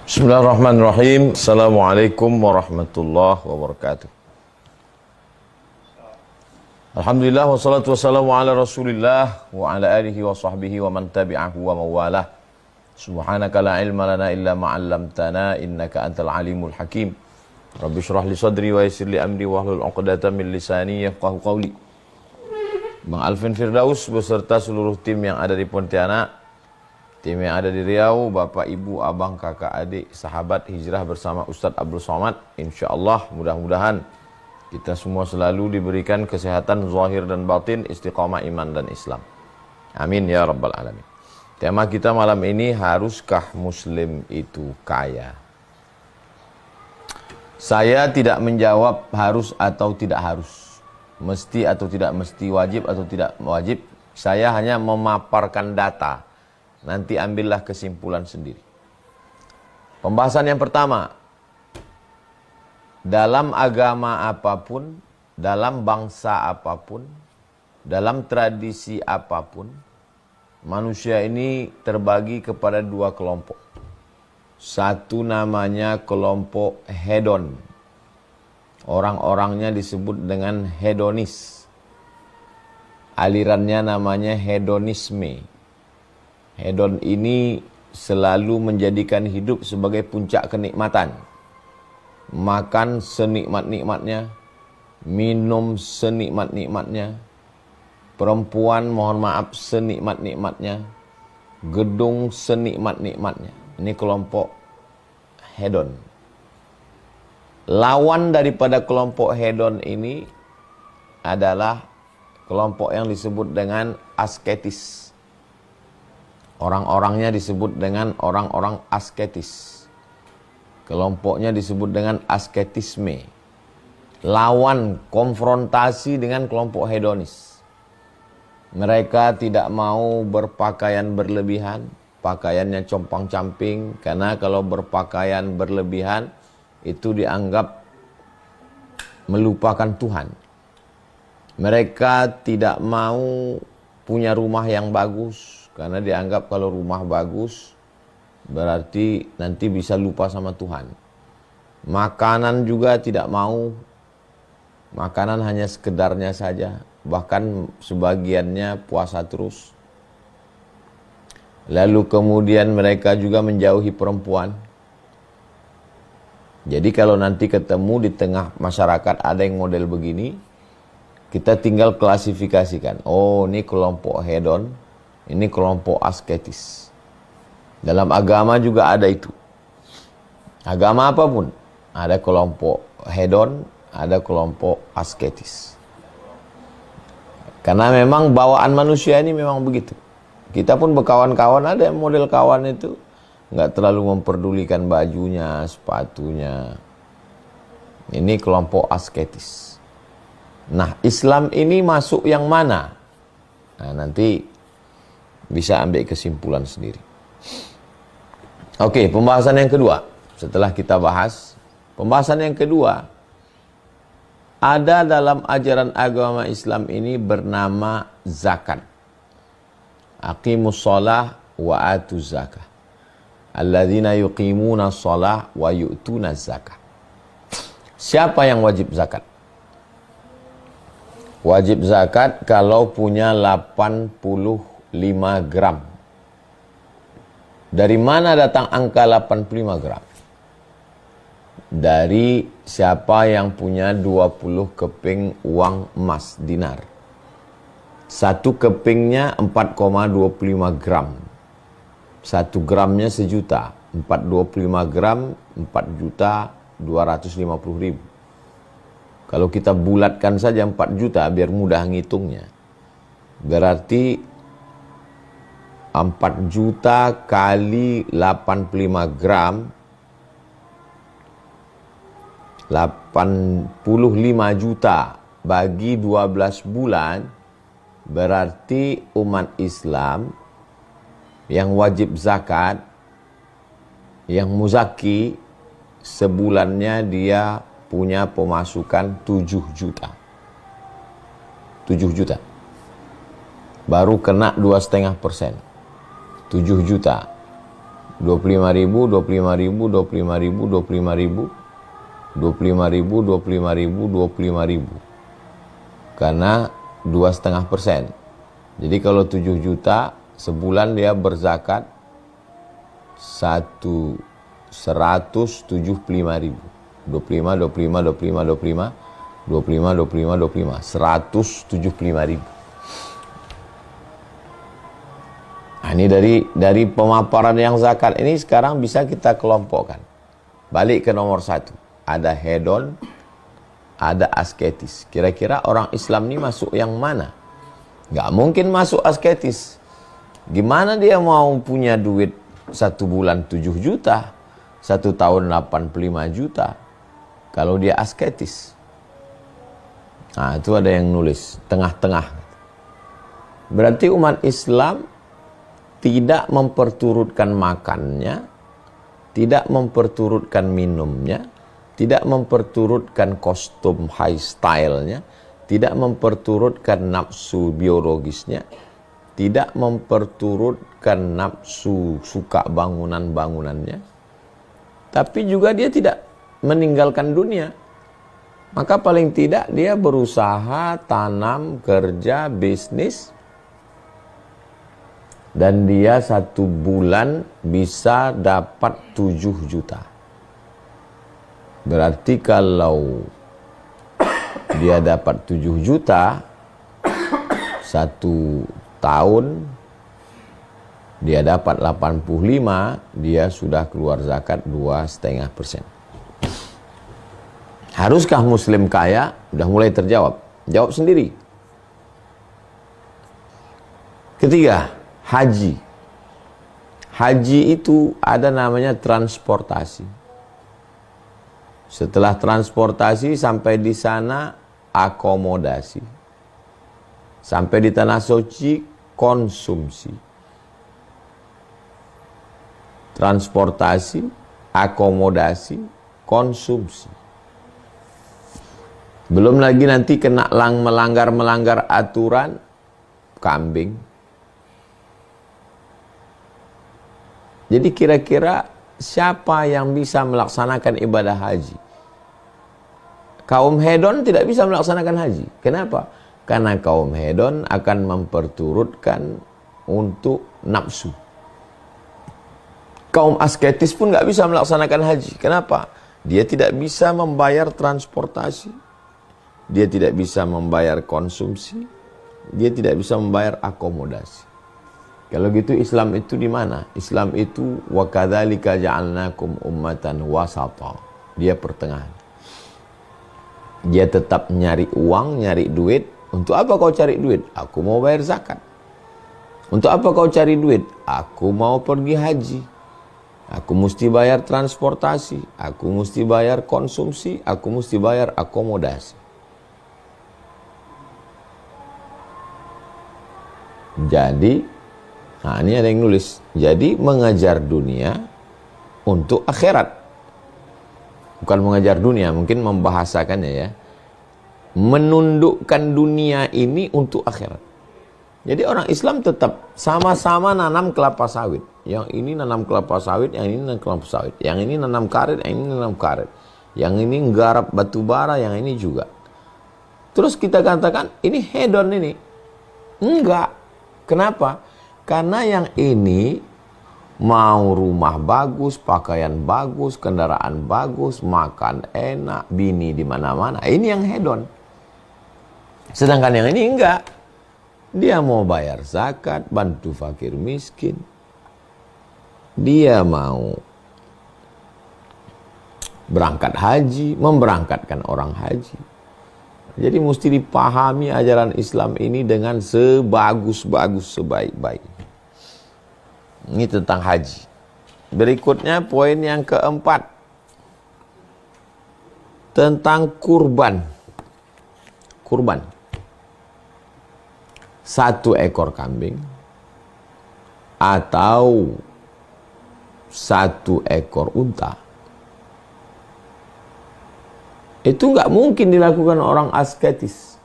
Bismillahirrahmanirrahim. Assalamualaikum warahmatullahi wabarakatuh. Alhamdulillah wassalatu wassalamu ala Rasulillah wa ala alihi wa sahbihi wa man tabi'ahu wa mawalah. Subhanaka la ilma lana illa ma 'allamtana innaka antal alimul hakim. Rabbi shrah li sadri wa yassir li amri wahlul 'uqdatam min lisani yafqahu qawli. Bang Alvin Firdaus beserta seluruh tim yang ada di Pontianak, tim yang ada di Riau, Bapak, Ibu, Abang, Kakak, Adik, sahabat hijrah bersama Ustadz Abdul Somad. InsyaAllah mudah-mudahan kita semua selalu diberikan kesehatan zahir dan batin, istiqamah iman dan Islam. Amin ya rabbal alamin. Tema kita malam ini, haruskah Muslim itu kaya? Saya tidak menjawab harus atau tidak harus, mesti atau tidak mesti, wajib atau tidak wajib. Saya hanya memaparkan data. Nanti ambillah kesimpulan sendiri. Pembahasan yang pertama, dalam agama apapun, dalam bangsa apapun, dalam tradisi apapun, manusia ini terbagi kepada dua kelompok. Satu namanya kelompok hedon. Orang-orangnya disebut dengan hedonis. Alirannya namanya hedonisme. Hedon ini selalu menjadikan hidup sebagai puncak kenikmatan. Makan senikmat-nikmatnya, minum senikmat-nikmatnya, perempuan mohon maaf senikmat-nikmatnya, gedung senikmat-nikmatnya. Ini kelompok hedon. Lawan daripada kelompok hedon ini adalah kelompok yang disebut dengan asketis. Orang-orangnya disebut dengan orang-orang asketis. Kelompoknya disebut dengan asketisme. Lawan, konfrontasi dengan kelompok hedonis. Mereka tidak mau berpakaian berlebihan, pakaiannya compang-camping, karena kalau berpakaian berlebihan itu dianggap melupakan Tuhan. Mereka tidak mau punya rumah yang bagus, karena dianggap kalau rumah bagus berarti nanti bisa lupa sama Tuhan. Makanan juga tidak mau. Makanan hanya sekedarnya saja. Bahkan sebagiannya puasa terus. Lalu kemudian mereka juga menjauhi perempuan. Jadi kalau nanti ketemu di tengah masyarakat ada yang model begini, kita tinggal klasifikasikan. Oh, ini kelompok hedon, ini kelompok asketis. Dalam agama juga ada itu. Agama apapun, ada kelompok hedon, ada kelompok asketis. Karena memang bawaan manusia ini memang begitu. Kita pun berkawan-kawan, ada yang model kawan itu nggak terlalu memperdulikan bajunya, sepatunya. Ini kelompok asketis. Nah, Islam ini masuk yang mana? Nah, nanti bisa ambil kesimpulan sendiri. Oke, pembahasan yang kedua. Setelah kita bahas, pembahasan yang kedua, ada dalam ajaran agama Islam ini bernama zakat. Aqimus shalah wa atuz zakah. Alladzina yuqimuna shalah wa yu'tuna zakah. Siapa yang wajib zakat? Wajib zakat kalau punya 85 gram. Dari mana datang angka 85 gram? Dari siapa yang punya 20 keping uang emas dinar. Satu kepingnya 4,25 gram. 1 gramnya sejuta. 425 gram 4.250.000. Kalau kita bulatkan saja 4 juta biar mudah ngitungnya. Berarti 4 juta kali 85 gram 85 juta bagi 12 bulan, berarti umat Islam yang wajib zakat, yang muzaki, sebulannya dia punya pemasukan 7 juta. 7 juta. Baru kena 2,5%. 7 juta. 25.000, 25.000, 25.000, 25.000, 25.000, 25.000, 25.000. Karena 2,5%. Jadi kalau 7 juta sebulan dia berzakat 175.000. 25, 25, 25, 25, 25, 25, 25, 175.000. Nah, ini dari pemaparan yang zakat ini sekarang bisa kita kelompokkan. Balik ke nomor 1. Ada hedon, ada asketis. Kira-kira orang Islam ini masuk yang mana? Nggak mungkin masuk asketis. Gimana dia mau punya duit 1 bulan 7 juta, 1 tahun 85 juta, kalau dia asketis? Nah, itu ada yang nulis, tengah-tengah. Berarti umat Islam tidak memperturutkan makannya, tidak memperturutkan minumnya, tidak memperturutkan kostum high style-nya, tidak memperturutkan nafsu biologisnya, tidak memperturutkan nafsu suka bangunan-bangunannya, tapi juga dia tidak meninggalkan dunia. Maka paling tidak dia berusaha, tanam, kerja, bisnis, dan dia 1 bulan bisa dapat 7 juta. Berarti kalau dia dapat 7 juta 1 tahun, dia dapat 85, dia sudah keluar zakat 2,5%. Haruskah muslim kaya? Sudah mulai terjawab. Jawab sendiri. Ketiga, haji. Haji itu ada namanya transportasi. Setelah transportasi sampai di sana akomodasi. Sampai di tanah suci konsumsi. Transportasi, akomodasi, konsumsi. Belum lagi nanti kena melanggar aturan kambing. Jadi kira-kira siapa yang bisa melaksanakan ibadah haji? Kaum hedon tidak bisa melaksanakan haji. Kenapa? Karena kaum hedon akan memperturutkan untuk nafsu. Kaum asketis pun nggak bisa melaksanakan haji. Kenapa? Dia tidak bisa membayar transportasi, dia tidak bisa membayar konsumsi, dia tidak bisa membayar akomodasi. Kalau gitu Islam itu di mana? Islam itu wa kadzalika ja'alnakum ummatan wasata. Dia pertengahan. Dia tetap nyari uang, nyari duit. Untuk apa kau cari duit? Aku mau bayar zakat. Untuk apa kau cari duit? Aku mau pergi haji. Aku mesti bayar transportasi, aku mesti bayar konsumsi, aku mesti bayar akomodasi. Jadi, nah ini ada yang nulis, jadi mengejar dunia untuk akhirat. Bukan mengejar dunia, mungkin membahasakannya ya. Menundukkan dunia ini untuk akhirat. Jadi orang Islam tetap sama-sama nanam kelapa sawit. Yang ini nanam kelapa sawit, yang ini nanam kelapa sawit. Yang ini nanam karet, yang ini nanam karet. Yang ini nggarap batu bara, yang ini juga. Terus kita katakan, ini hedon ini. Enggak. Kenapa? Karena yang ini mau rumah bagus, pakaian bagus, kendaraan bagus, makan enak, bini di mana-mana. Ini yang hedon. Sedangkan yang ini enggak. Dia mau bayar zakat, bantu fakir miskin. Dia mau berangkat haji, memberangkatkan orang haji. Jadi mesti dipahami ajaran Islam ini dengan sebagus-bagus, sebaik-baik. Ini tentang haji. Berikutnya poin yang keempat. Tentang kurban. Kurban. 1 ekor kambing. Atau 1 ekor unta. Itu nggak mungkin dilakukan orang asketis.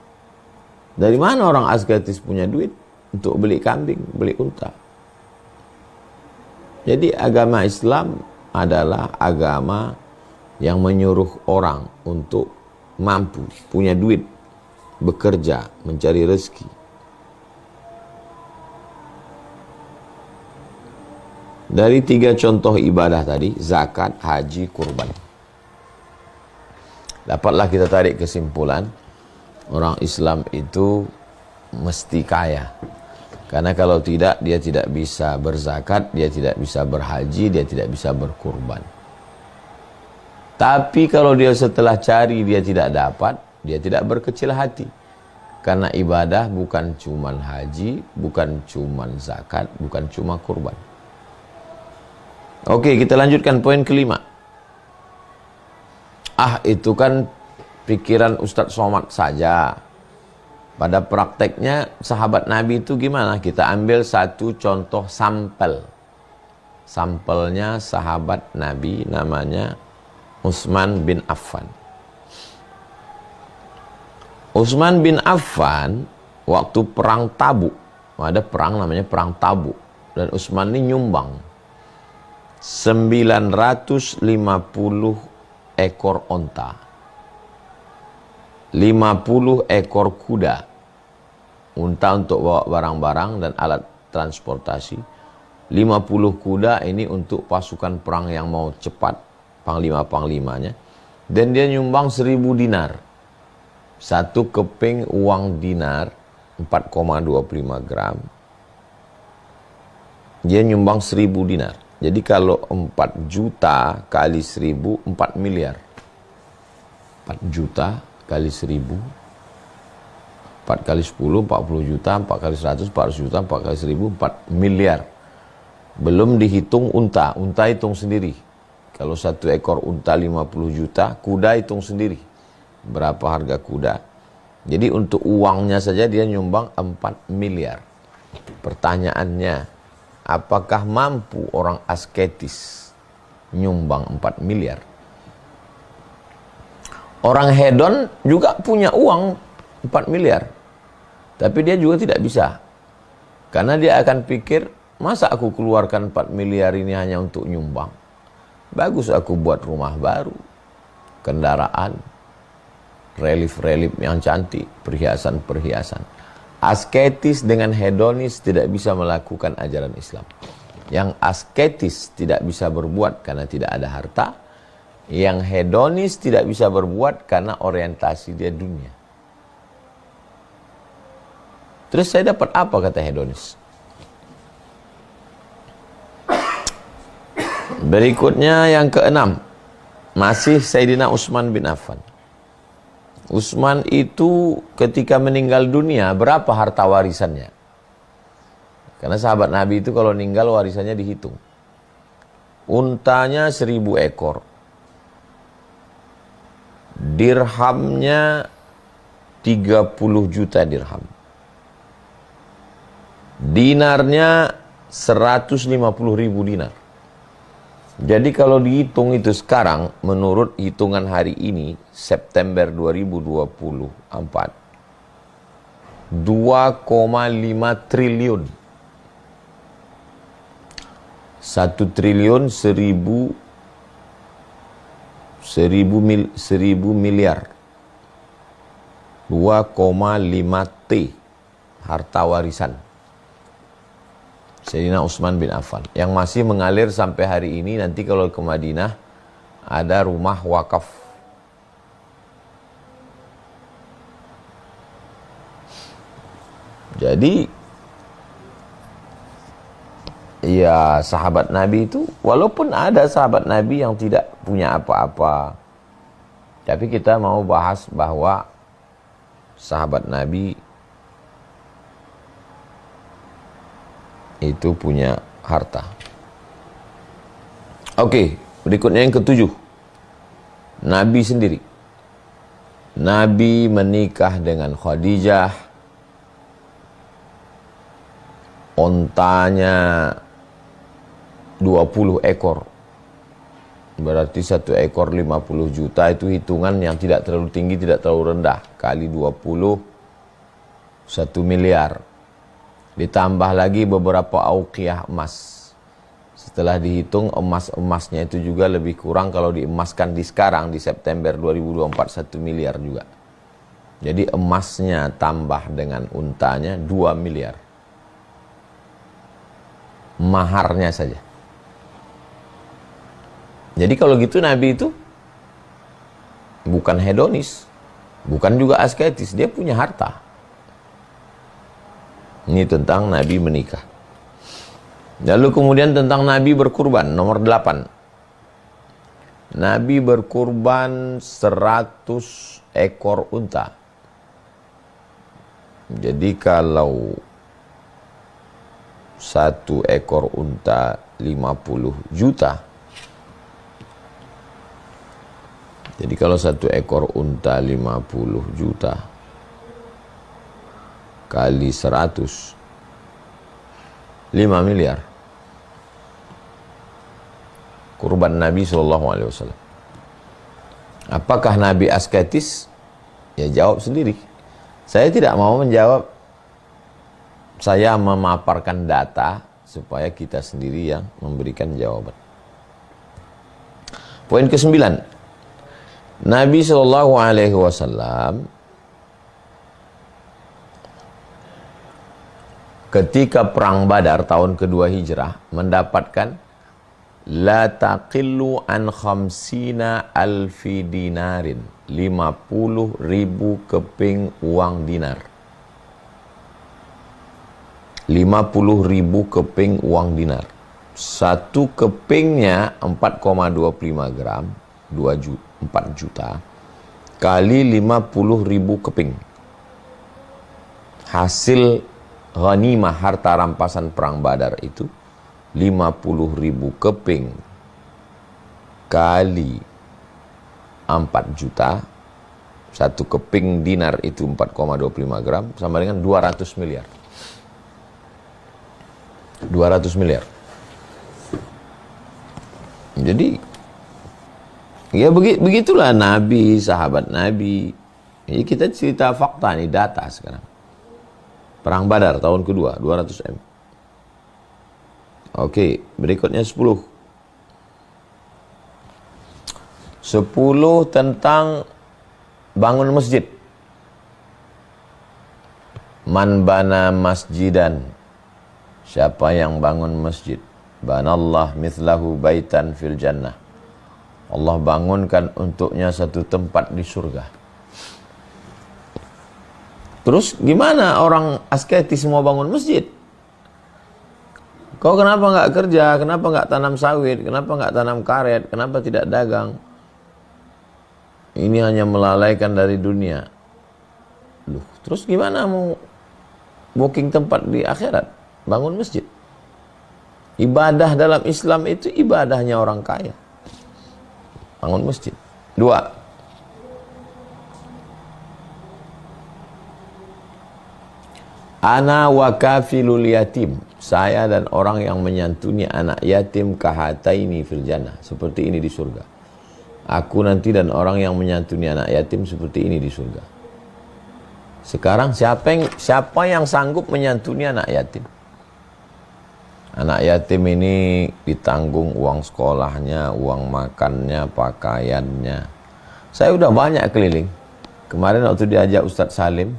Dari mana orang asketis punya duit untuk beli kambing, beli unta? Jadi agama Islam adalah agama yang menyuruh orang untuk mampu, punya duit, bekerja, mencari rezeki. Dari 3 contoh ibadah tadi, zakat, haji, kurban, dapatlah kita tarik kesimpulan, orang Islam itu mesti kaya. Karena kalau tidak, dia tidak bisa berzakat, dia tidak bisa berhaji, dia tidak bisa berkurban. Tapi kalau dia setelah cari dia tidak dapat, dia tidak berkecil hati. Karena ibadah bukan cuman haji, bukan cuman zakat, bukan cuma kurban. Oke, kita lanjutkan poin kelima. Itu kan pikiran Ustadz Somad saja. Pada prakteknya sahabat Nabi itu gimana? Kita ambil satu contoh sampel. Sampelnya sahabat Nabi namanya Utsman bin Affan. Utsman bin Affan waktu perang Tabuk, ada perang namanya perang Tabuk, dan Utsman ini nyumbang 950 ekor onta, 50 ekor kuda, unta untuk bawa barang-barang dan alat transportasi, 50 kuda ini untuk pasukan perang yang mau cepat, panglima-panglimanya, dan dia nyumbang 1000 dinar. Satu keping uang dinar 4,25 gram, dia nyumbang 1000 dinar. Jadi kalau 4 juta kali 1000, 4 miliar. 4 juta kali 1000, 4 kali 10, 40 juta, 4 kali 100, 400 juta, 4 kali 1000, 4 miliar. Belum dihitung unta, unta hitung sendiri. Kalau satu ekor unta 50 juta, kuda hitung sendiri berapa harga kuda. Jadi untuk uangnya saja dia nyumbang 4 miliar. Pertanyaannya, apakah mampu orang asketis nyumbang 4 miliar? Orang hedon juga punya uang 4 miliar. Tapi dia juga tidak bisa. Karena dia akan pikir, masa aku keluarkan 4 miliar ini hanya untuk nyumbang? Bagus aku buat rumah baru, kendaraan, relief-relief yang cantik, perhiasan-perhiasan. Asketis dengan hedonis tidak bisa melakukan ajaran Islam. Yang asketis tidak bisa berbuat karena tidak ada harta. Yang hedonis tidak bisa berbuat karena orientasi dia dunia. Terus saya dapat apa kata hedonis? Berikutnya yang keenam, masih Sayyidina Utsman bin Affan. Utsman itu ketika meninggal dunia, berapa harta warisannya? Karena sahabat Nabi itu kalau meninggal warisannya dihitung. Untanya 1000 ekor. Dirhamnya 30 juta dirham. Dinarnya 150.000 dinar. Jadi kalau dihitung itu sekarang, menurut hitungan hari ini, September 2024, 2,5 triliun. 1 triliun 1000 miliar. 2,5 T harta warisan Sayyidina Utsman bin Affan yang masih mengalir sampai hari ini. Nanti kalau ke Madinah ada rumah wakaf. Jadi ya sahabat Nabi itu, walaupun ada sahabat Nabi yang tidak punya apa-apa, tapi kita mau bahas bahwa sahabat Nabi itu punya harta. Oke, berikutnya yang ketujuh. Nabi sendiri. Nabi menikah dengan Khadijah. Ontanya 20 ekor. Berarti 1 ekor 50 juta, itu hitungan yang tidak terlalu tinggi, tidak terlalu rendah. Kali 20, 1 miliar. Ditambah lagi beberapa auqiyah emas. Setelah dihitung emasnya itu juga lebih kurang kalau diemaskan di sekarang di September 2024 1 miliar juga. Jadi emasnya tambah dengan untanya 2 miliar. Maharnya saja. Jadi kalau gitu Nabi itu bukan hedonis, bukan juga asketis, dia punya harta. Ini tentang Nabi menikah. Lalu kemudian tentang Nabi berkurban, nomor 8. Nabi berkurban 100 ekor unta. Jadi kalau 1 ekor unta 50 juta. Jadi kalau 1 ekor unta 50 juta kali 100, 5 miliar. Kurban Nabi SAW. Apakah Nabi asketis? Ya jawab sendiri. Saya tidak mau menjawab. Saya memaparkan data supaya kita sendiri yang memberikan jawaban. Poin ke-9. Nabi SAW ketika perang Badar tahun kedua Hijrah mendapatkan la taqillu an khamsina alfi dinarin, 50.000 keping uang dinar. 50.000 keping uang dinar. Satu kepingnya 4,25 gram, 4 juta kali 50.000 keping. Hasil ghanimah harta rampasan perang Badar itu 50.000 keping kali 4 juta. Satu keping dinar itu 4,25 gram sama dengan 200 miliar. 200 miliar. Jadi ya begitulah Nabi, sahabat Nabi. Jadi kita cerita fakta nih, data sekarang. Perang Badar tahun kedua 200 M. Oke, berikutnya 10 tentang bangun masjid. Man bana masjidan, siapa yang bangun masjid, banallah mithlahu baitan fil jannah, Allah bangunkan untuknya satu tempat di surga. Terus gimana orang asketis mau bangun masjid? Kau kenapa nggak kerja? Kenapa nggak tanam sawit? Kenapa nggak tanam karet? Kenapa tidak dagang? Ini hanya melalaikan dari dunia. Loh, terus gimana mau booking tempat di akhirat? Bangun masjid. Ibadah dalam Islam itu ibadahnya orang kaya. Bangun masjid. 2. Ana wa kafilul yatim, saya dan orang yang menyantuni anak yatim kahataini fil jannah, seperti ini di surga. Aku nanti dan orang yang menyantuni anak yatim seperti ini di surga. Sekarang siapa yang sanggup menyantuni anak yatim? Anak yatim ini ditanggung uang sekolahnya, uang makannya, pakaiannya. Saya udah banyak keliling. Kemarin waktu diajak Ustadz Salim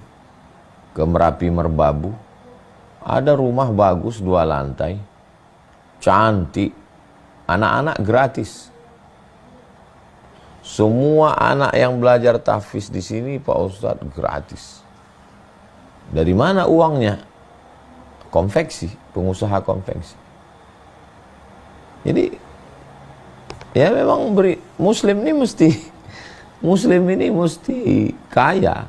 ke Merapi Merbabu, ada rumah bagus 2 lantai, cantik, anak-anak gratis. Semua anak yang belajar tahfiz di sini Pak Ustadz gratis. Dari mana uangnya? Konveksi, pengusaha konveksi. Jadi ya memang Muslim ini mesti kaya.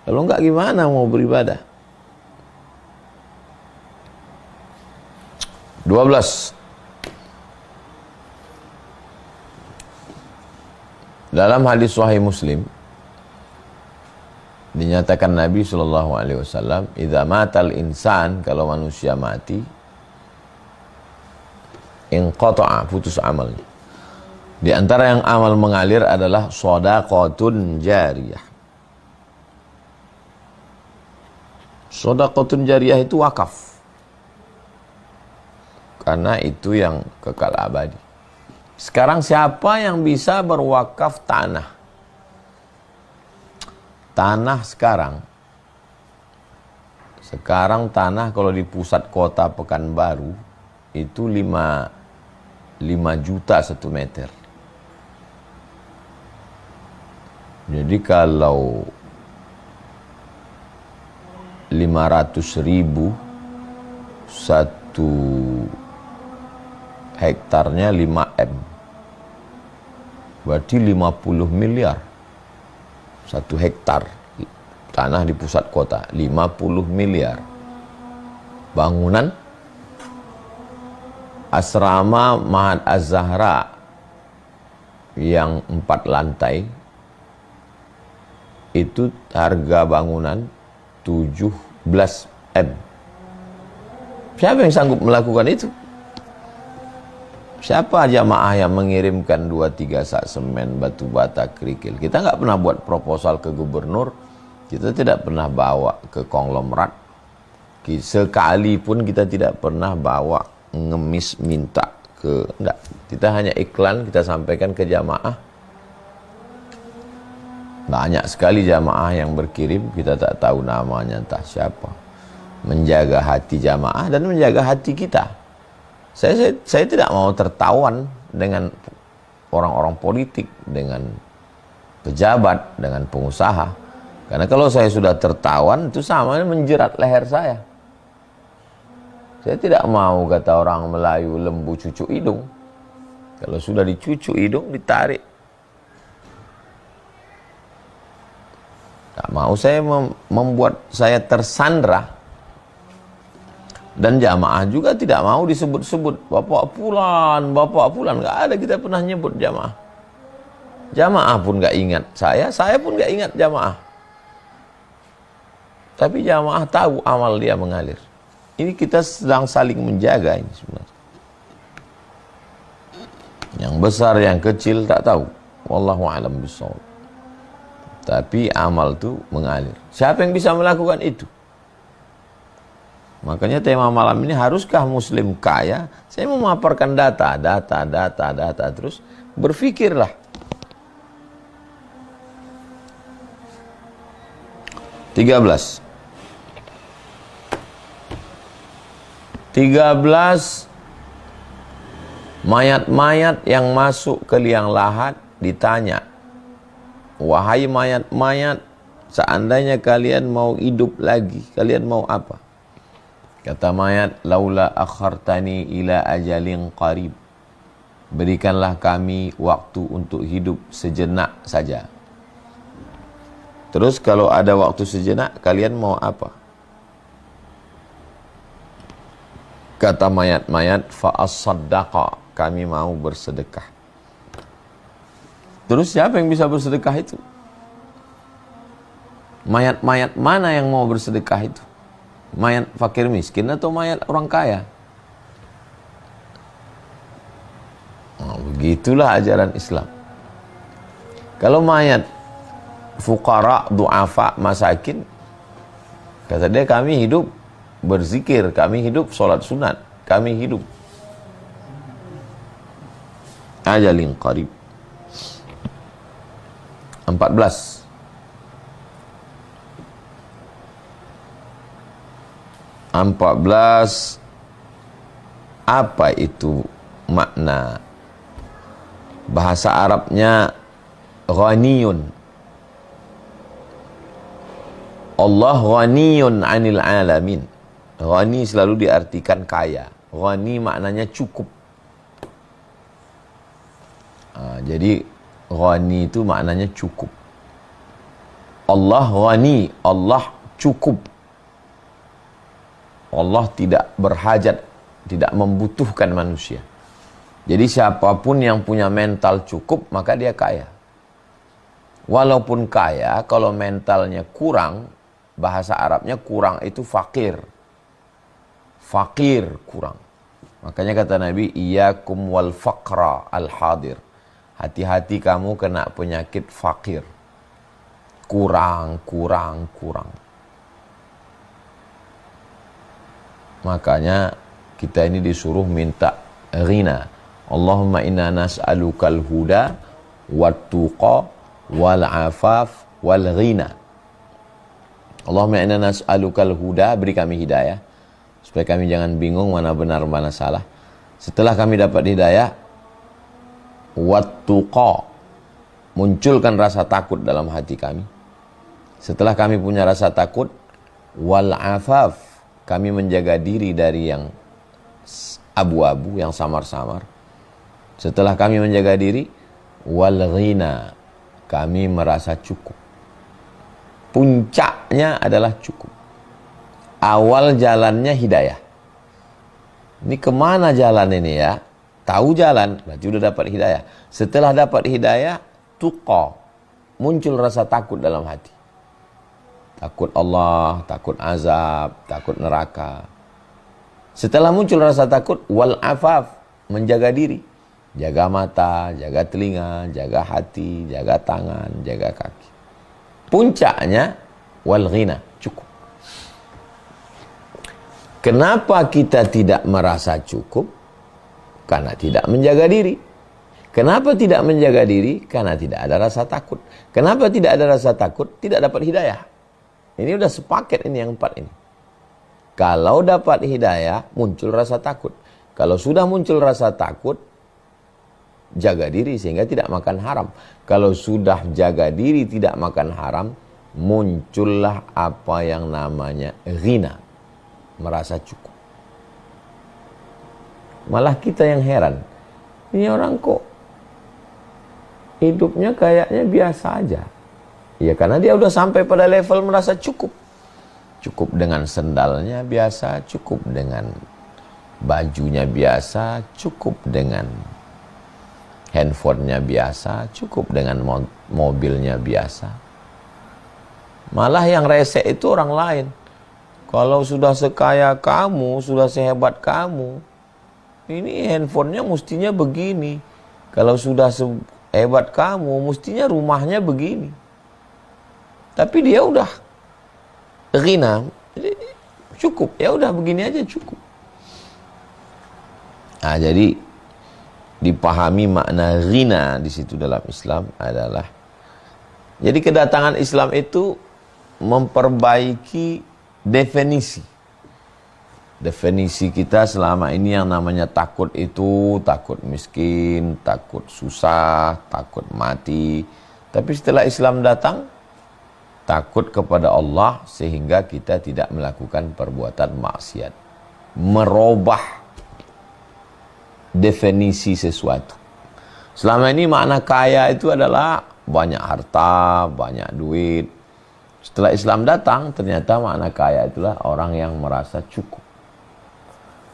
Kalau enggak gimana mau beribadah? 12. Dalam hadis Sahih Muslim dinyatakan Nabi SAW, idza matal insan, kalau manusia mati, inqata'a, putus amalnya. Di antara yang amal mengalir adalah shadaqatun jariyah. Shadaqatun jariyah itu wakaf. karena itu yang kekal abadi. Sekarang siapa yang bisa berwakaf tanah? Tanah sekarang tanah kalau di pusat kota Pekanbaru itu 5 juta 1 meter. Jadi kalau 500.000 1 hektarnya 5 M, berarti 50 miliar 1 hektar tanah di pusat kota, 50 miliar. Bangunan asrama Mahat Az-Zahra yang 4 lantai itu harga bangunan 17 M. Siapa yang sanggup melakukan itu? Siapa jamaah yang mengirimkan 2-3 sak semen, batu bata, kerikil? Kita nggak pernah buat proposal ke gubernur, kita tidak pernah bawa ke konglomerat, sekalipun kita tidak pernah bawa ngemis minta ke, enggak. Kita hanya iklan, kita sampaikan ke jamaah. Banyak sekali jamaah yang berkirim, kita tak tahu namanya entah siapa. Menjaga hati jamaah dan menjaga hati kita. Saya tidak mau tertawan dengan orang-orang politik, dengan pejabat, dengan pengusaha. Karena kalau saya sudah tertawan, itu sama menjerat leher saya. Saya tidak mau, kata orang Melayu, lembu cucuk hidung. Kalau sudah dicucuk hidung, ditarik. Tak mau saya membuat saya tersandra. Dan jamaah juga tidak mau disebut-sebut Bapak Fulan. Nggak ada kita pernah nyebut jamaah. Jamaah pun nggak ingat saya pun nggak ingat jamaah. Tapi jamaah tahu amal dia mengalir. Ini kita sedang saling menjaga ini sebenarnya. Yang besar, yang kecil tak tahu. Wallahu a'lam bishawab. Tapi amal itu mengalir. Siapa yang bisa melakukan itu? Makanya tema malam ini, haruskah muslim kaya? Saya memaparkan data terus berpikirlah. Tiga belas mayat-mayat yang masuk ke liang lahat ditanya, wahai mayat-mayat, seandainya kalian mau hidup lagi, kalian mau apa? Kata mayat, laula akhartani ila ajalin qarib. Berikanlah kami waktu untuk hidup sejenak saja. Terus kalau ada waktu sejenak, kalian mau apa? Kata mayat-mayat, fa'as-saddaqa, kami mau bersedekah. Terus siapa yang bisa bersedekah itu? Mayat-mayat mana yang mau bersedekah itu? Mayat fakir miskin atau mayat orang kaya? Nah, begitulah ajaran Islam. Kalau mayat fuqara, du'afa, masakin, kata dia, kami hidup berzikir, kami hidup sholat sunat, kami hidup ajalin qarib. 14. Apa itu makna? Bahasa Arabnya ghaniyun. Allah ghaniyun 'anil 'alamin. Ghani selalu diartikan kaya. Ghani maknanya cukup. Jadi ghani itu maknanya cukup. Allah ghani, Allah cukup. Allah tidak berhajat, tidak membutuhkan manusia. Jadi siapapun yang punya mental cukup, maka dia kaya. Walaupun kaya, kalau mentalnya kurang, bahasa Arabnya kurang itu fakir. Fakir, kurang. Makanya kata Nabi, iyyakum wal faqra al-hadir. Hati-hati kamu kena penyakit fakir. Kurang. Makanya Kita ini disuruh minta ghina. Allahumma inna nas'alukal huda wat tuqa wal afaf wal ghina. Allahumma inna nas'alukal huda, beri kami hidayah supaya kami jangan bingung mana benar mana salah. Setelah kami dapat hidayah, wat tuqa, munculkan rasa takut dalam hati kami. Setelah kami punya rasa takut, wal afaf, kami menjaga diri dari yang abu-abu, yang samar-samar. Setelah kami menjaga diri, wal ghina, kami merasa cukup. Puncaknya adalah cukup. Awal jalannya hidayah. Ini kemana jalan ini ya? Tahu jalan, berarti udah dapat hidayah. Setelah dapat hidayah, tuqa, muncul rasa takut dalam hati. Takut Allah, takut azab, takut neraka. Setelah muncul rasa takut, wal afaf, menjaga diri. Jaga mata, jaga telinga, jaga hati, jaga tangan, jaga kaki. Puncaknya, wal ghina, cukup. Kenapa kita tidak merasa cukup? Karena tidak menjaga diri. Kenapa tidak menjaga diri? Karena tidak ada rasa takut. Kenapa tidak ada rasa takut? Tidak dapat hidayah. Ini udah sepaket ini yang 4 ini. Kalau dapat hidayah, muncul rasa takut. Kalau sudah muncul rasa takut, jaga diri sehingga tidak makan haram. Kalau sudah jaga diri tidak makan haram, muncullah apa yang namanya ghina, merasa cukup. Malah kita yang heran, ini orang kok hidupnya kayaknya biasa aja. Ya karena dia udah sampai pada level merasa cukup. Cukup dengan sendalnya biasa, cukup dengan bajunya biasa, cukup dengan handphonenya biasa, cukup dengan mobilnya biasa. Malah yang rese itu orang lain. Kalau sudah sekaya kamu, sudah sehebat kamu, ini handphonenya mestinya begini. Kalau sudah sehebat kamu, mestinya rumahnya begini. Tapi dia udah ghina, cukup. Ya udah begini aja cukup. Nah, jadi dipahami makna ghina di situ dalam Islam adalah, jadi kedatangan Islam itu memperbaiki definisi kita selama ini yang namanya takut itu takut miskin, takut susah, takut mati. Tapi setelah Islam datang, takut kepada Allah sehingga kita tidak melakukan perbuatan maksiat. Merubah definisi sesuatu. Selama ini makna kaya itu adalah banyak harta, banyak duit. Setelah Islam datang, ternyata makna kaya itulah orang yang merasa cukup.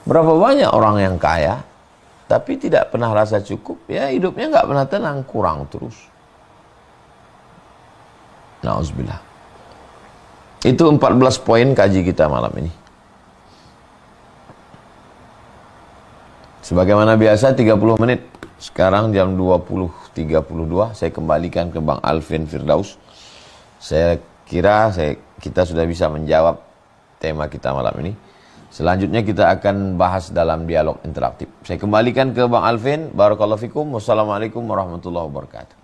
Berapa banyak orang yang kaya, tapi tidak pernah rasa cukup, ya hidupnya nggak pernah tenang, kurang terus. Nauzubillah. Itu 14 poin kaji kita malam ini. Sebagaimana biasa 30 menit. Sekarang jam 20.32 saya kembalikan ke Bang Alvin Firdaus. Saya kira kita sudah bisa menjawab tema kita malam ini. Selanjutnya kita akan bahas dalam dialog interaktif. Saya kembalikan ke Bang Alvin. Barakallahu fikum. Wassalamualaikum warahmatullahi wabarakatuh.